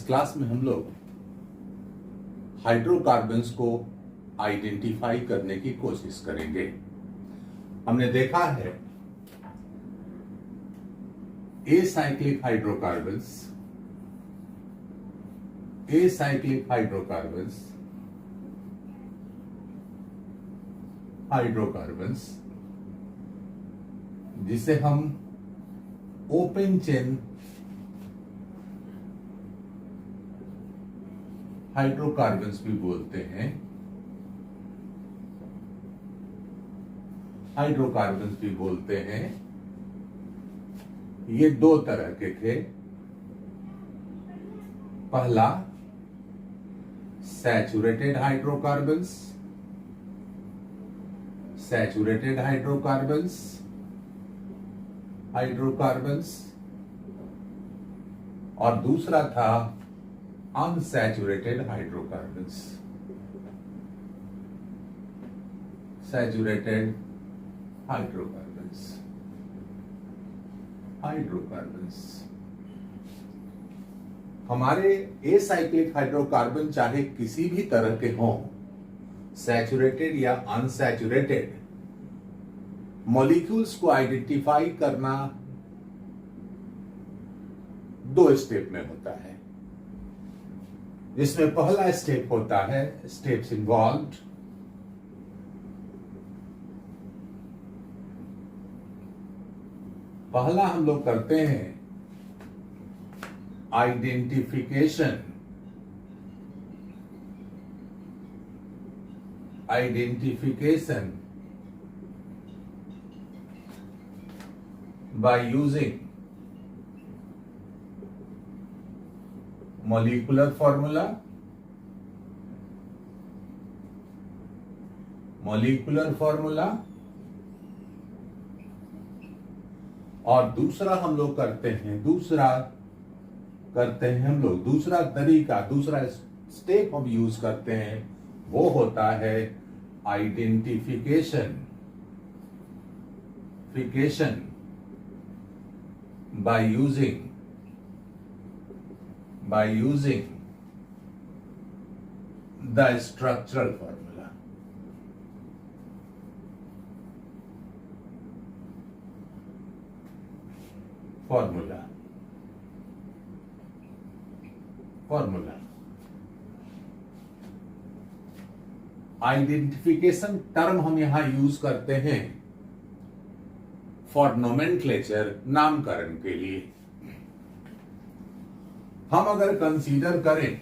Class में हम लोग हाइड्रोकार्बन्स को आइडेंटिफाई करने की कोशिश करेंगे। हमने देखा है एसाइक्लिक हाइड्रोकार्बन्स जिसे हम ओपन चेन हाइड्रोकार्बन्स भी बोलते हैं, ये दो तरह के थे। पहला सैचुरेटेड हाइड्रोकार्बन्स और दूसरा था अनसैचुरेटेड हाइड्रोकार्बन्स। हमारे एसाइक्लिक हाइड्रोकार्बन चाहे किसी भी तरह के हों, सैचुरेटेड या अनसैचुरेटेड, मॉलिक्यूल्स को आइडेंटिफाई करना दो स्टेप में होता है, जिसमें पहला स्टेप होता है स्टेप्स इन्वॉल्व्ड पहला हम लोग करते हैं identification by using molecular formula और दूसरा स्टेप हम यूज करते हैं, वो होता है identification bye using the structural formula. Identification term हम यहां यूज करते हैं फॉर नोमेनक्लेचर, नामकरण के लिए। हम अगर कंसीडर करें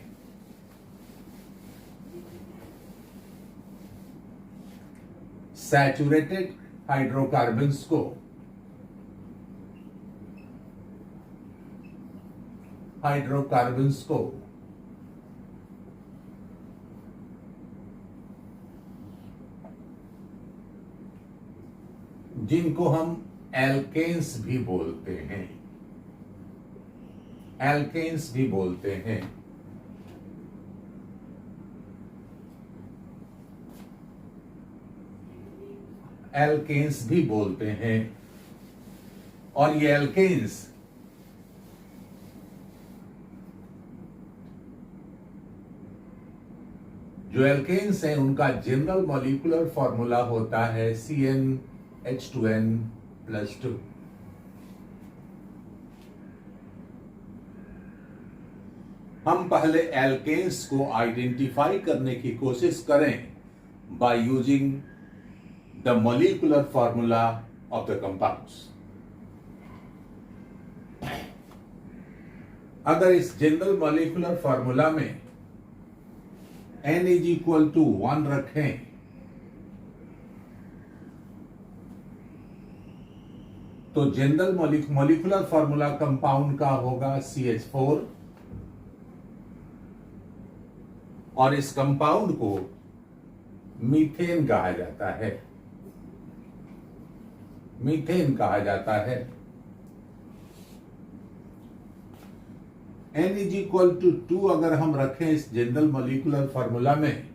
सैचुरेटेड हाइड्रोकार्बन्स को जिनको हम एल्केन्स भी बोलते हैं, और ये एल्केन्स हैं उनका जनरल मॉलिक्यूलर फॉर्मूला होता है CnH2n+2। हम पहले एल्केन्स को आइडेंटिफाई करने की कोशिश करें bye using the molecular formula of the compounds. अगर इस जनरल मॉलिक्यूलर फॉर्मूला में n = 1 रखें तो जनरल मॉलिक्यूलर फॉर्मूला कंपाउंड का होगा CH4 और इस कंपाउंड को मीथेन कहा जाता है। n = 2 अगर हम रखें इस जनरल मॉलिक्यूलर फॉर्मूला में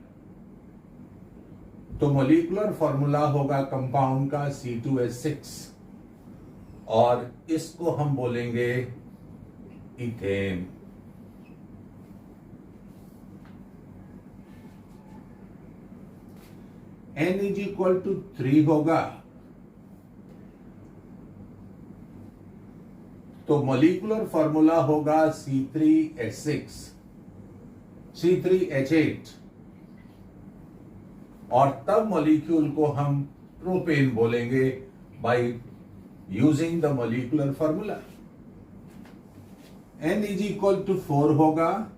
तो मॉलिक्यूलर फॉर्मूला होगा कंपाउंड का C2H6 और इसको हम बोलेंगे ethane. N is equal to 3 होगा तो मॉलिक्यूलर फॉर्मूला होगा C3H6 C3H8 और तब मॉलिक्यूल को हम प्रोपेन बोलेंगे by using the molecular formula. N is equal to 4 होगा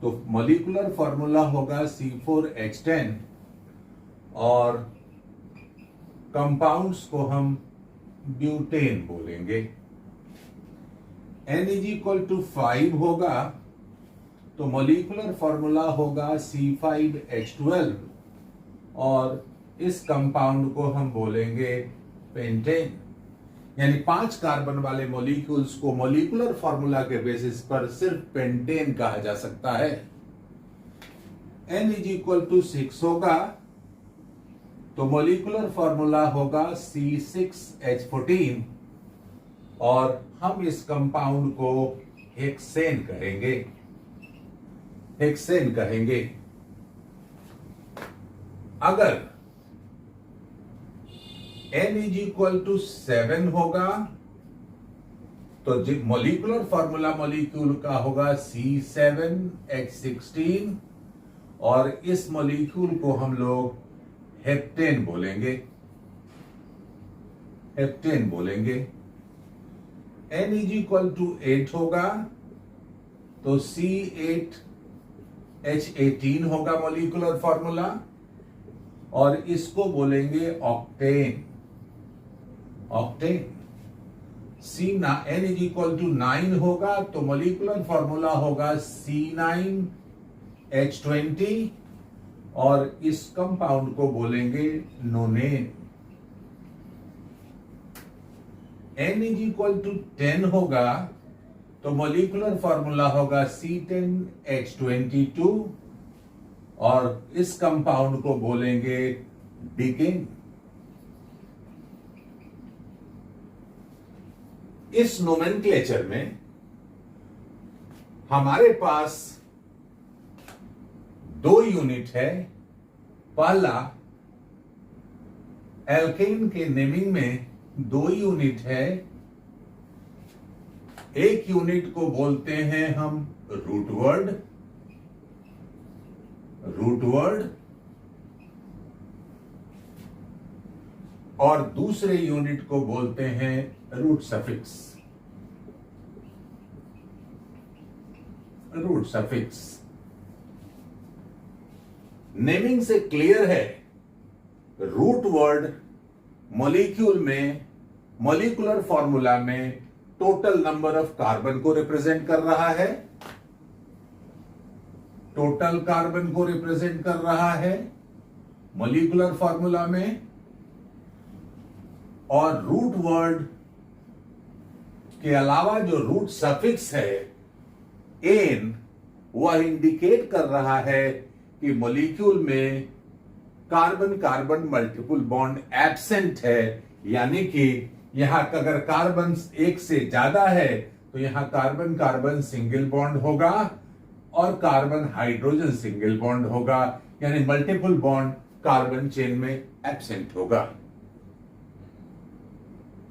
तो मॉलिक्यूलर फॉर्मूला होगा C4H10 और कंपाउंड्स को हम ब्यूटेन बोलेंगे। N इज इक्वल टू 5 होगा तो मॉलिक्यूलर फॉर्मूला होगा C5H12 और इस कंपाउंड को हम बोलेंगे पेंटेन। यानी 5 कार्बन वाले मॉलिक्यूल्स को मॉलिक्यूलर फॉर्मूला के बेसिस पर सिर्फ पेंटेन कहा जा सकता है। N इज इक्वल टू 6 होगा तो मॉलिक्यूलर फॉर्मूला होगा C6H14 और हम इस कंपाउंड को हेक्सेन कहेंगे। हेक्सेन कहेंगे। अगर N इज इक्वल टू 7 होगा तो मॉलिक्यूलर फॉर्मूला मॉलिक्यूल का होगा C7H16 और इस मॉलिक्यूल को हम लोग हेप्टेन बोलेंगे। हेप्टेन बोलेंगे। N इज इक्वल टू 8 होगा तो C8H18 होगा मॉलिक्यूलर फॉर्मूला और इसको बोलेंगे octane. Octane. N is equal to 9 होगा तो मॉलिक्यूलर फॉर्मूला होगा C9H20 और इस कंपाउंड को बोलेंगे nonane. N is equal to 10 होगा तो मॉलिक्यूलर फॉर्मूला होगा C10H22 और इस कंपाउंड को बोलेंगे डिकेन। इस नोमेनक्लेचर में हमारे पास 2 यूनिट है। पहला एल्केन के नेमिंग में 2 यूनिट है। एक यूनिट को बोलते हैं हम रूट वर्ड और दूसरे यूनिट को बोलते हैं रूट सफिक्स। नेमिंग से क्लियर है रूट वर्ड मॉलिक्यूल में मॉलिक्यूलर फॉर्मूला में टोटल नंबर ऑफ कार्बन को रिप्रेजेंट कर रहा है। टोटल कार्बन को रिप्रेजेंट कर रहा है मॉलिक्यूलर फॉर्मूला में और रूट वर्ड के अलावा जो रूट सफिक्स है एन वह इंडिकेट कर रहा है कि मॉलिक्यूल में carbon carbon multiple bond absent है। यानी कि यहां अगर कार्बन एक से ज्यादा है तो यहां कार्बन कार्बन सिंगल बॉन्ड होगा और कार्बन हाइड्रोजन सिंगल बॉन्ड होगा। यानी मल्टीपल बॉन्ड कार्बन चेन में एब्सेंट होगा।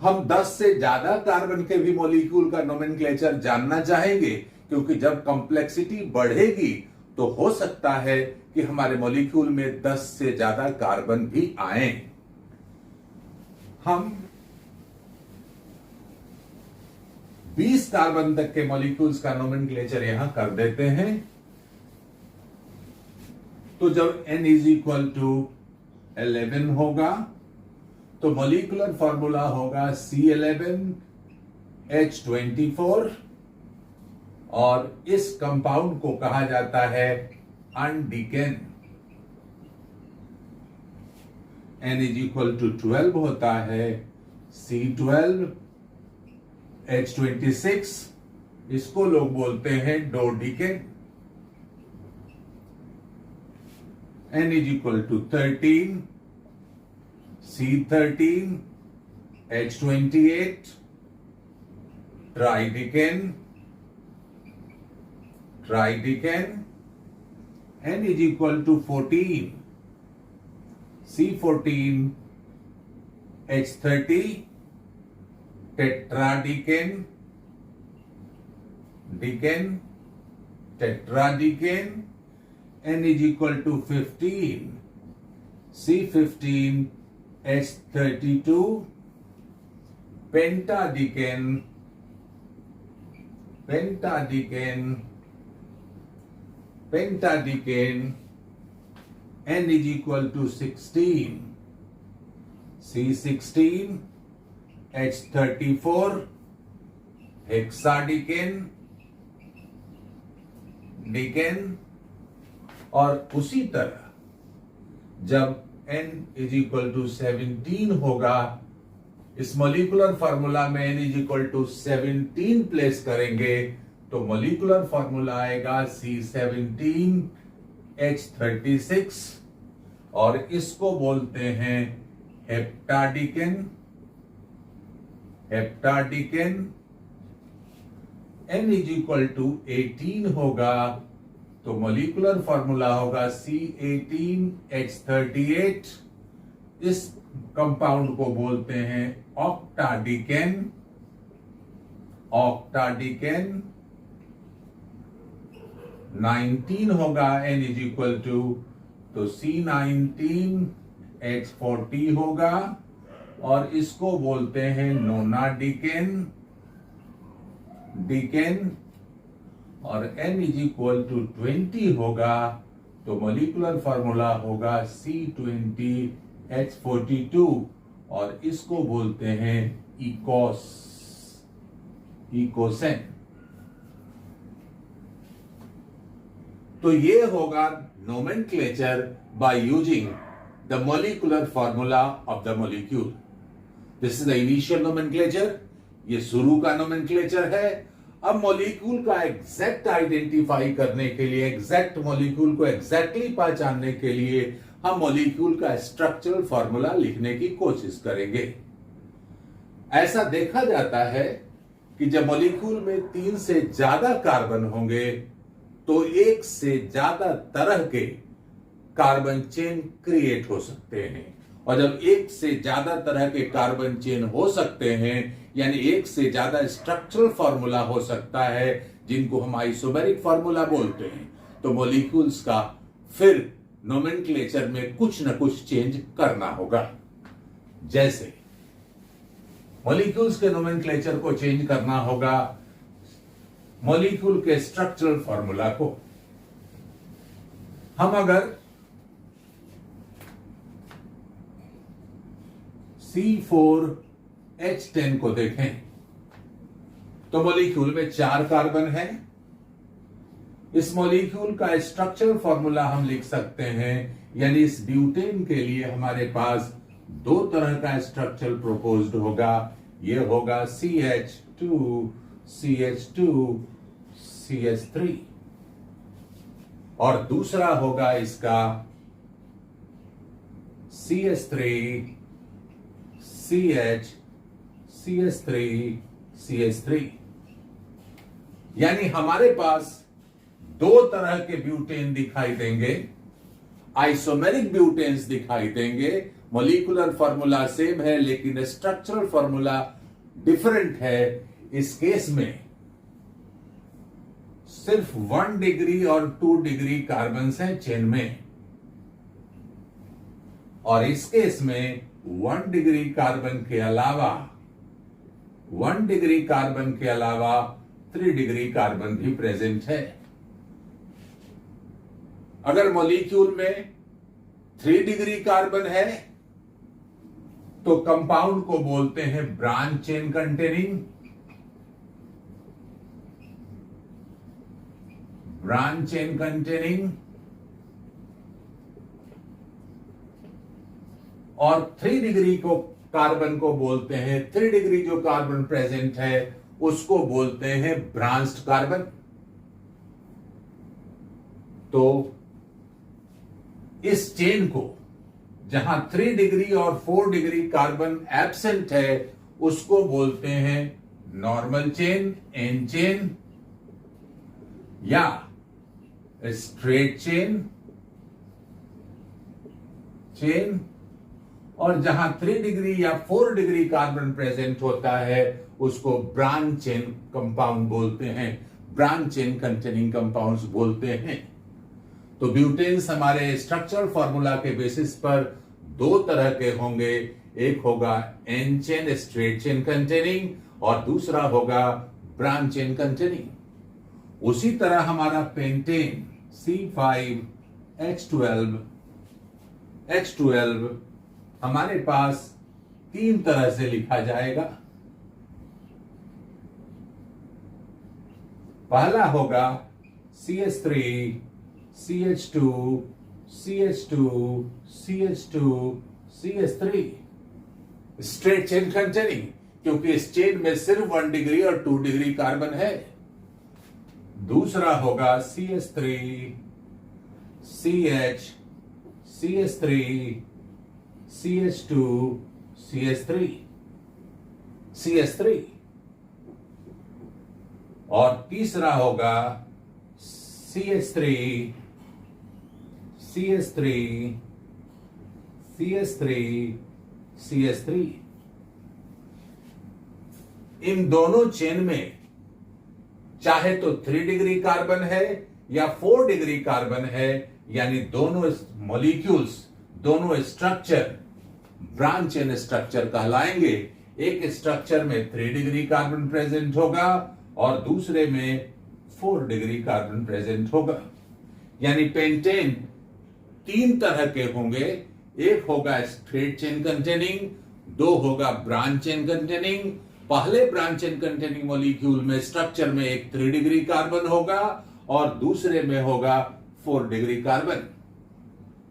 हम 10 से ज्यादा कार्बन के भी मॉलिक्यूल का नोमेनक्लेचर जानना चाहेंगे क्योंकि जब कॉम्प्लेक्सिटी बढ़ेगी तो हो सकता है कि हमारे मॉलिक्यूल में 10 से ज्यादा कार्बन भी आए। हम 20 कार्बन तक के मॉलिक्यूल्स का नोमेनक्लेचर यहां कर देते हैं। तो जब N इज इक्वल टू 11 होगा तो मॉलिक्यूलर फॉर्मूला होगा C11H24 और इस कंपाउंड को कहा जाता है undecane. N is equal to 12 होता है C12H26 इसको लोग बोलते हैं dodecane. N is equal to 13 C13H28 tridecane. N is equal to 14 C14H30 tetradiken, tetradiken, N is equal to 15. C15H32 pentadiken, N is equal to 16. C16H34 hexadiken, और उसी तरह जब n इज इक्वल टू 17 होगा, इस मॉलिक्यूलर फार्मूला में n is equal to 17 place करेंगे तो molecular formula आएगा C17H36 और इसको बोलते हैं हेप्टाडिकेन। n इज इक्वल टू 18 होगा तो मॉलिक्यूलर फार्मूला होगा C18H38। इस कंपाउंड को बोलते हैं ऑक्टाडिकेन। 19 होगा n इज इक्वल टू, तो C19H40 होगा और इसको बोलते हैं नोनाडिकेन और n इज इक्वल टू 20 होगा तो मॉलिक्यूलर फार्मूला होगा C20H42 और इसको बोलते हैं इकोसेन। तो ये होगा nomenclature bye using the molecular formula of the molecule. This is the initial nomenclature, ये शुरू का नोमेनक्लेचर है। अब मॉलिक्यूल का एग्जैक्ट आइडेंटिफाई करने के लिए, एग्जैक्ट मॉलिक्यूल को एग्जैक्टली पहचानने के लिए हम मॉलिक्यूल का स्ट्रक्चरल फार्मूला लिखने की कोशिश करेंगे। ऐसा देखा जाता है कि जब मॉलिक्यूल में 3 से ज्यादा कार्बन होंगे तो एक से ज्यादा तरह के कार्बन चेन क्रिएट हो सकते हैं, और जब एक से ज्यादा तरह के कार्बन चेन हो सकते हैं यानी एक से ज्यादा स्ट्रक्चरल फार्मूला हो सकता है जिनको हम आइसोमेरिक फार्मूला बोलते हैं, तो मॉलिक्यूल्स का फिर नोमेनक्लेचर में कुछ न कुछ चेंज करना होगा। जैसे मॉलिक्यूल्स के नोमेनक्लेचर को चेंज करना होगा, मॉलिक्यूल के स्ट्रक्चरल फार्मूला को हम अगर C4H10 को देखें तो मॉलिक्यूल में 4 कार्बन है। इस मॉलिक्यूल का स्ट्रक्चरल फार्मूला हम लिख सकते हैं, यानी इस ब्यूटेन के लिए हमारे पास 2 तरह का स्ट्रक्चर प्रोपोज्ड होगा। यह होगा CH2CH2CH3 और दूसरा होगा इसका CH3CH3CH3। यानी हमारे पास 2 तरह के ब्यूटेन दिखाई देंगे, आइसोमेरिक ब्यूटेन्स दिखाई देंगे। मॉलिक्यूलर फार्मूला सेम है लेकिन स्ट्रक्चरल फार्मूला डिफरेंट है। इस केस में सिर्फ 1 डिग्री और 2 डिग्री कार्बन हैं चेन में, और इस केस में 1 डिग्री कार्बन के अलावा 3 डिग्री कार्बन भी प्रेजेंट है। अगर मॉलिक्यूल में 3 डिग्री कार्बन है तो कंपाउंड को बोलते हैं ब्रांच चेन कंटेनिंग, और 3 डिग्री को कार्बन को बोलते हैं, 3 डिग्री जो कार्बन प्रेजेंट है उसको बोलते हैं ब्रांच्ड कार्बन। तो इस चेन को जहां 3 डिग्री और 4 डिग्री कार्बन एब्सेंट है उसको बोलते हैं नॉर्मल चेन, एन चेन, या स्ट्रेट चेन, और जहां 3 डिग्री या 4 डिग्री कार्बन प्रेजेंट होता है उसको ब्रांच चेन कंपाउंड बोलते हैं, ब्रांच चेन कंटेनिंग कंपाउंड्स बोलते हैं। तो ब्यूटेन्स हमारे स्ट्रक्चरल फॉर्मूला के बेसिस पर दो तरह के होंगे, एक होगा n chain straight chain containing और दूसरा होगा ब्रांच चेन कंटेनिंग। उसी तरह हमारा पेंटेन C5H12 हमारे पास 3 तरह से लिखा जाएगा। पहला होगा CH3 CH2 CH2 CH2 CH3 straight chain containing, क्योंकि इस चेन में सिर्फ 1 डिग्री और 2 डिग्री कार्बन है। दूसरा होगा CH3 CH CH3 CH2 CH3 और तीसरा होगा CH3 CH3 CH3 CH3। इन दोनों चेन में चाहे तो 3 डिग्री कार्बन है या 4 डिग्री कार्बन है, यानी दोनों मॉलिक्यूल्स, दोनों स्ट्रक्चर ब्रांच चेन स्ट्रक्चर कहलाएंगे। एक स्ट्रक्चर में 3 डिग्री कार्बन प्रेजेंट होगा और दूसरे में 4 डिग्री कार्बन प्रेजेंट होगा। यानी पेंटेन 3 तरह के होंगे, एक होगा स्ट्रेट चेन कंटेनिंग, 2 होगा ब्रांच चेन कंटेनिंग। पहले ब्रांच चेन कंटेनिंग मॉलिक्यूल में स्ट्रक्चर में एक 3 डिग्री कार्बन होगा और दूसरे में होगा 4 डिग्री कार्बन।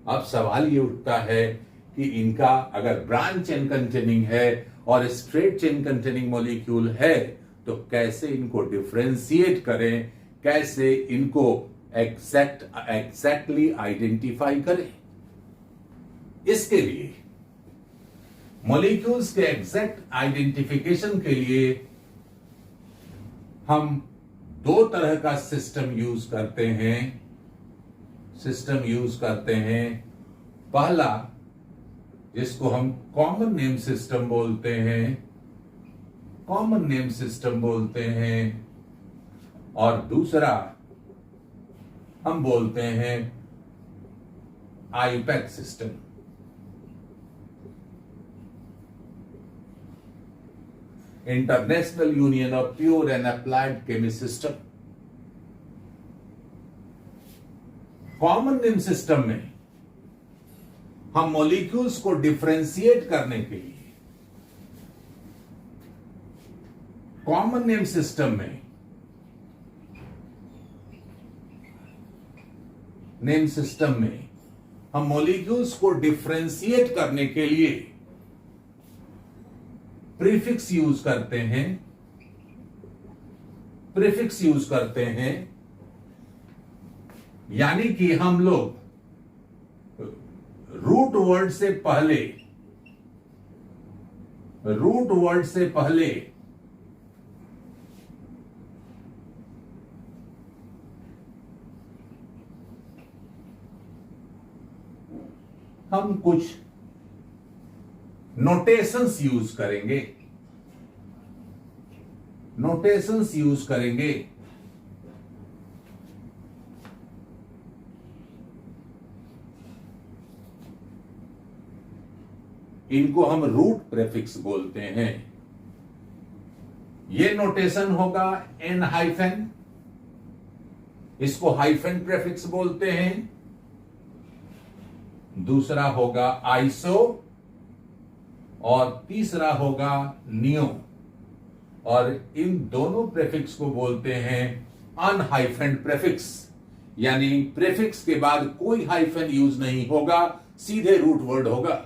अब सवाल ये उठता है कि इनका अगर ब्रांच चेन कंटेनिंग है और स्ट्रेट चेन कंटेनिंग मॉलिक्यूल है तो कैसे इनको डिफरेंशिएट करें, कैसे इनको एग्जैक्टली आइडेंटिफाई करें। इसके लिए मॉलिक्यूल्स के एग्जैक्ट आइडेंटिफिकेशन के लिए हम 2 तरह का सिस्टम यूज करते हैं। पहला, जिसको हम कॉमन नेम सिस्टम बोलते हैं और दूसरा हम बोलते हैं IUPAC system. International union of pure and applied chemist system. Common name system में हम मॉलिक्यूल्स को डिफरेंशिएट करने के लिए कॉमन नेम सिस्टम में हम मॉलिक्यूल्स को डिफरेंशिएट करने के लिए प्रीफिक्स यूज करते हैं। यानी कि हम लोग रूट वर्ड से पहले हम कुछ नोटेशंस यूज करेंगे। इनको हम रूट प्रेफिक्स बोलते हैं। ये नोटेशन होगा एन हाइफन, इसको हाइफन प्रेफिक्स बोलते हैं। दूसरा होगा आइसो और तीसरा होगा नियो, और इन दोनों प्रेफिक्स को बोलते हैं अनहाइफन प्रेफिक्स। यानी प्रेफिक्स के बाद कोई हाइफन यूज नहीं होगा, सीधे रूट वर्ड होगा।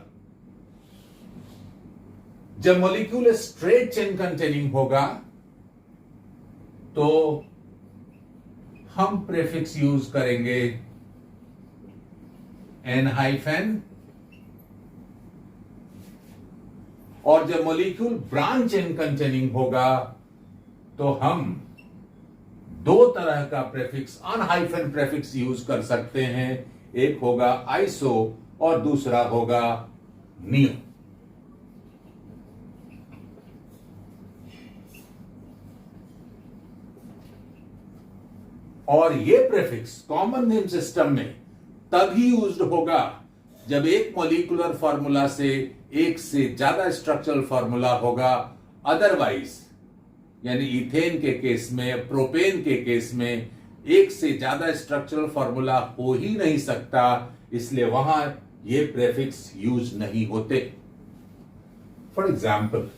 जब मॉलिक्यूल स्ट्रेट चेन कंटेनिंग होगा तो हम प्रेफिक्स यूज करेंगे एन हाइफन, और जब मॉलिक्यूल ब्रांच चेन कंटेनिंग होगा तो हम 2 तरह का प्रेफिक्स अनहाइफन प्रेफिक्स यूज कर सकते हैं। एक होगा आइसो और दूसरा होगा नियो। और ये प्रेफिक्स कॉमन नेम सिस्टम में तभी यूज्ड होगा जब एक मॉलिक्यूलर फॉर्मूला से एक से ज्यादा स्ट्रक्चरल फॉर्मूला होगा। अदरवाइज यानी इथेन के केस में, प्रोपेन के केस में एक से ज्यादा स्ट्रक्चरल फॉर्मूला हो ही नहीं सकता, इसलिए वहां ये प्रेफिक्स यूज नहीं होते। फॉर एग्जाम्पल,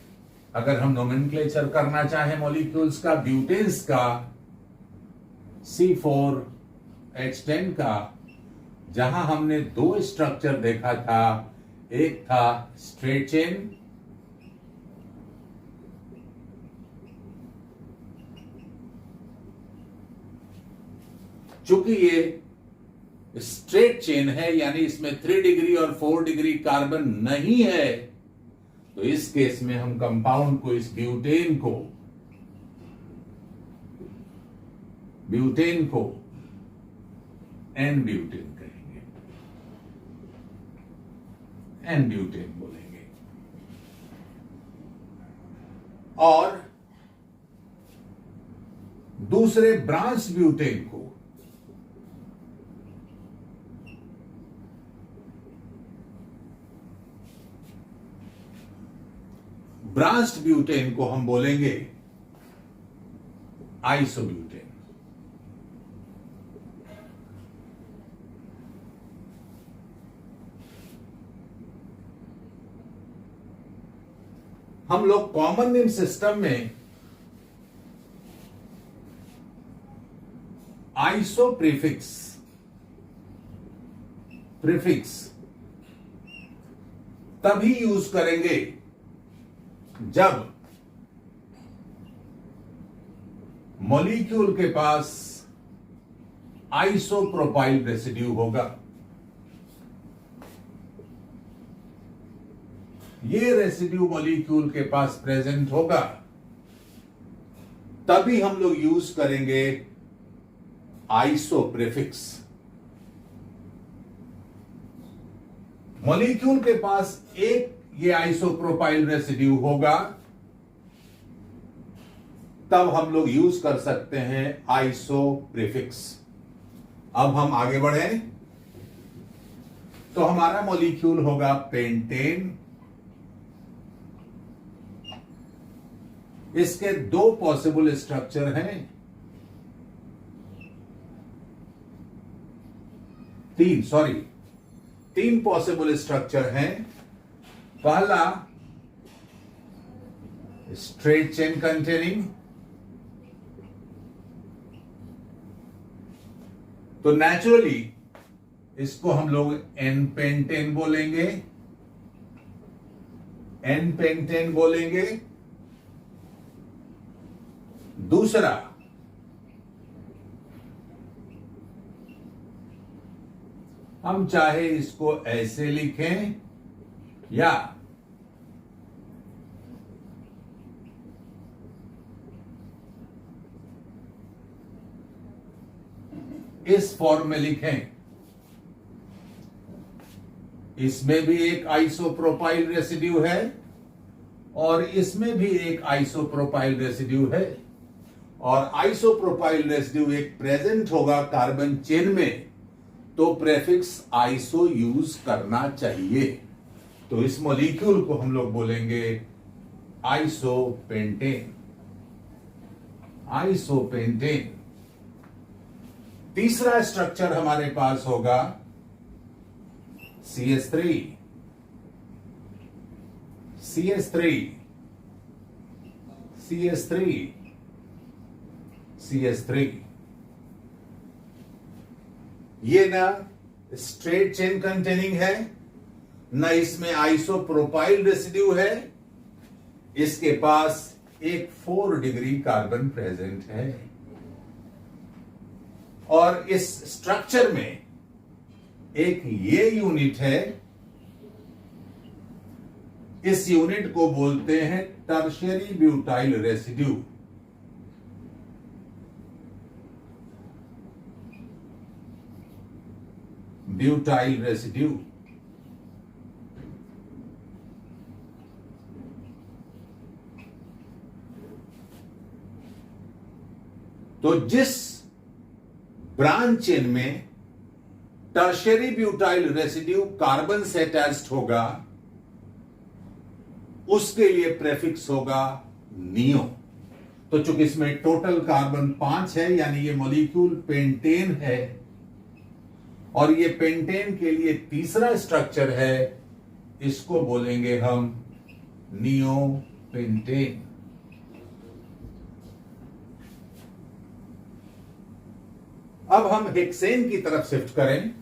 अगर हम नोमेनक्लेचर करना चाहें मॉलिक्यूल्स का, ब्यूटेन्स का, C4H10 का, जहां हमने दो स्ट्रक्चर देखा था, एक था स्ट्रेट चेन, चूंकि ये स्ट्रेट चेन है यानी इसमें 3 डिग्री और 4 डिग्री कार्बन नहीं है, तो इस केस में हम कंपाउंड को, इस ब्यूटेन को एन ब्यूटेन कहेंगे, एन ब्यूटेन बोलेंगे। और दूसरे ब्रांच ब्यूटेन को ब्रांच्ड ब्यूटेन को हम बोलेंगे आइसोब्यूटेन। हम लोग कॉमन नेम सिस्टम में आइसो प्रीफिक्स तभी यूज करेंगे जब मॉलिक्यूल के पास आइसोप्रोपाइल रेसिड्यू होगा। ये रेसिड्यू मॉलिक्यूल के पास प्रेजेंट होगा, तभी हम लोग यूज करेंगे आइसो प्रीफिक्स। मॉलिक्यूल के पास एक ये आइसोप्रोपाइल रेसिड्यू होगा, तब हम लोग यूज कर सकते हैं आइसो प्रीफिक्स। अब हम आगे बढ़े तो हमारा मॉलिक्यूल होगा पेंटेन। इसके दो पॉसिबल स्ट्रक्चर हैं, तीन पॉसिबल स्ट्रक्चर हैं। पहला स्ट्रेट चेन कंटेनिंग, तो नेचुरली इसको हम लोग एन पेंटेन बोलेंगे। दूसरा हम चाहे इसको ऐसे लिखें या इस फॉर्म में लिखें। इसमें भी एक आइसोप्रोपाइल रेसिड्यू है और इसमें भी एक आइसोप्रोपाइल रेसिड्यू है, और आइसोप्रोपाइल रेसिड्यू एक प्रेजेंट होगा कार्बन चेन में, तो प्रेफिक्स आइसो यूज करना चाहिए। तो इस मॉलिक्यूल को हम लोग बोलेंगे आइसोपेंटेन। तीसरा स्ट्रक्चर हमारे पास होगा CH3। ये ना स्ट्रेट चेन कंटेनिंग है, ना इसमें आइसोप्रोपाइल रेसिड्यू है, इसके पास एक 4 डिग्री कार्बन प्रेजेंट है, और इस स्ट्रक्चर में एक ये यूनिट है, इस यूनिट को बोलते हैं टर्शियरी ब्यूटाइल रेसिड्यू। तो जिस ब्रांच चेन में टर्शियरी ब्यूटाइल रेसिड्यू कार्बन से अटैच्ड होगा, उसके लिए प्रेफिक्स होगा नियो। तो चूंकि इसमें टोटल कार्बन 5 है, यानी ये मॉलिक्यूल पेंटेन है, और ये पेंटेन के लिए तीसरा स्ट्रक्चर है, इसको बोलेंगे हम नियो पेंटेन। अब हम हेक्सेन की तरफ शिफ्ट करें।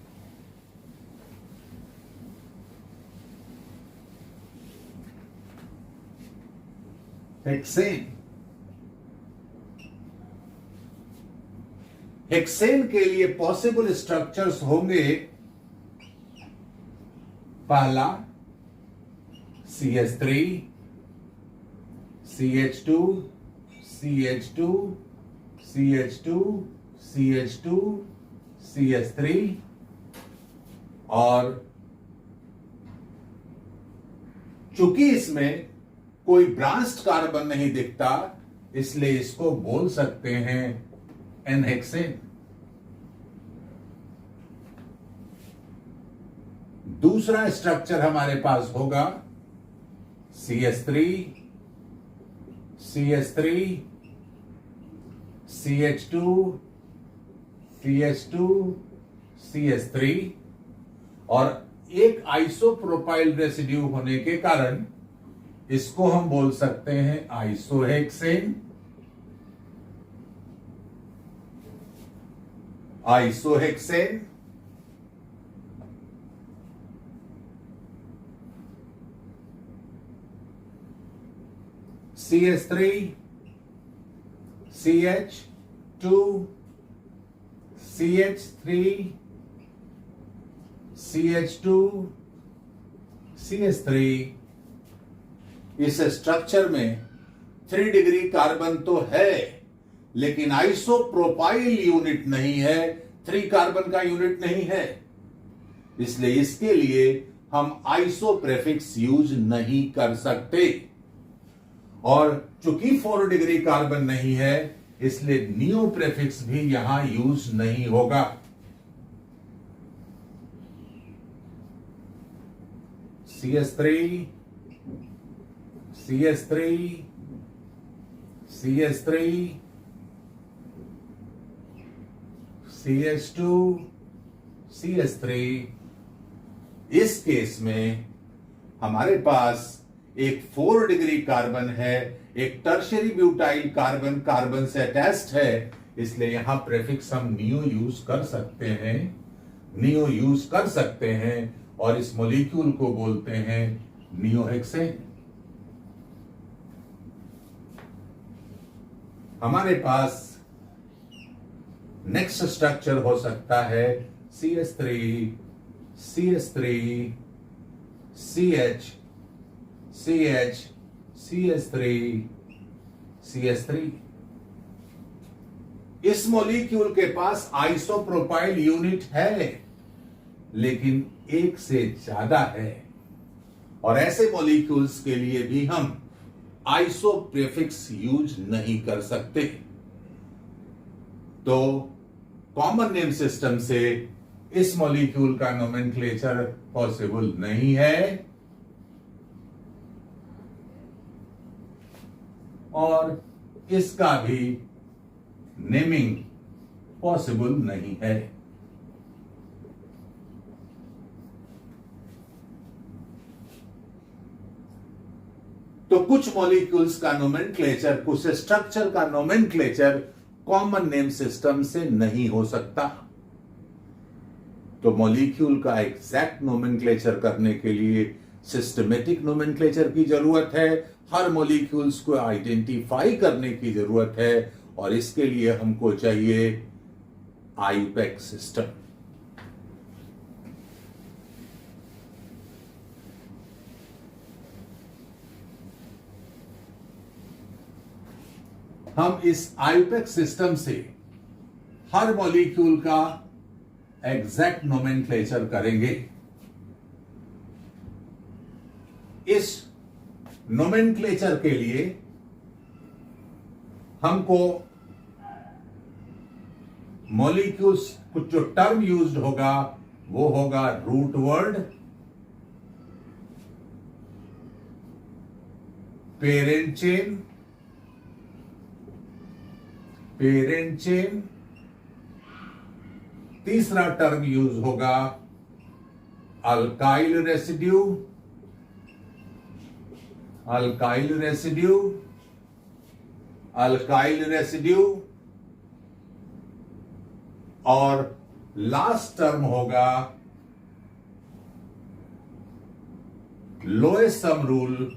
हेक्सेन, हेक्सेन के लिए पॉसिबल स्ट्रक्चर्स होंगे, पहला CH3, CH2, CH2, CH2, CH2, CH3, और चूंकि इसमें कोई ब्रांच्ड कार्बन नहीं दिखता, इसलिए इसको बोल सकते हैं एनहेक्सेन। दूसरा स्ट्रक्चर हमारे पास होगा CH3, CH3, CH2, CH2, CH3, और एक आइसोप्रोपाइल रेसिड्यू होने के कारण इसको हम बोल सकते हैं आइसोहेक्सेन। आइसोहेक्सेन, CH3, CH2, CH3, CH2, CH3। इस स्ट्रक्चर में 3 डिग्री कार्बन तो है, लेकिन आइसोप्रोपाइल यूनिट नहीं है, 3 कार्बन का यूनिट नहीं है, इसलिए इसके लिए हम आइसो प्रेफिक्स यूज नहीं कर सकते। और चूंकि 4 डिग्री कार्बन नहीं है, इसलिए नियो प्रेफिक्स भी यहां यूज नहीं होगा। CH3, CH3, CH3, CH2, CH3। इस केस में हमारे पास एक 4 डिग्री कार्बन है, एक टर्शियरी ब्यूटाइल कार्बन कार्बन से अटैच्ड है, इसलिए यहां प्रेफिक्स हम नियो यूज कर सकते हैं, नियो यूज कर सकते हैं, और इस मॉलिक्यूल को बोलते हैं नियोहेक्सेन। हमारे पास नेक्स्ट स्ट्रक्चर हो सकता है CH3, CH3, CH, CH, CH3, CH3। इस मॉलिक्यूल के पास आइसोप्रोपाइल यूनिट है, लेकिन एक से ज्यादा है, और ऐसे मॉलिक्यूल्स के लिए भी हम आइसो प्रीफिक्स यूज नहीं कर सकते। तो कॉमन नेम सिस्टम से इस मॉलिक्यूल का नोमेनक्लेचर पॉसिबल नहीं है, और इसका भी नेमिंग पॉसिबल नहीं है। तो कुछ मॉलिक्यूल्स का नोमेनक्लेचर, कुछ स्ट्रक्चर का नोमेनक्लेचर कॉमन नेम सिस्टम से नहीं हो सकता। तो मॉलिक्यूल का एग्जैक्ट नोमेनक्लेचर करने के लिए सिस्टमेटिक नोमेनक्लेचर की जरूरत है, हर मॉलिक्यूल्स को आइडेंटिफाई करने की जरूरत है, और इसके लिए हमको चाहिए आईयूपैक सिस्टम। हम इस आईयूपैक सिस्टम से हर मॉलिक्यूल का एग्जैक्ट नोमेनक्लेचर करेंगे। इस नोमेनक्लेचर के लिए हमको मॉलिक्यूल्स कुछ जो टर्म यूज्ड होगा वो होगा रूट वर्ड, पेरेंट चेन, तीसरा टर्म यूज होगा अल्काइल रेसिड्यू, और लास्ट टर्म होगा लोएस्ट सम रूल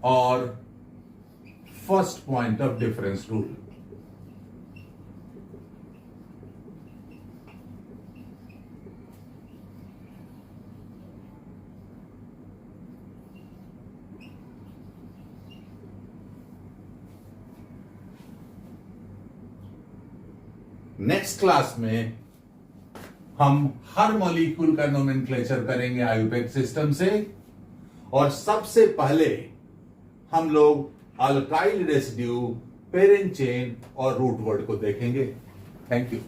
और first point of difference rule. Next class में हम हर मॉलिक्यूल का नोमेनक्लेचर करेंगे आयुर्वेद सिस्टम से, और सबसे पहले हम लोग अल्काइल रेसिड्यू, पेरेंट चेन और रूट वर्ड को देखेंगे। Thank you.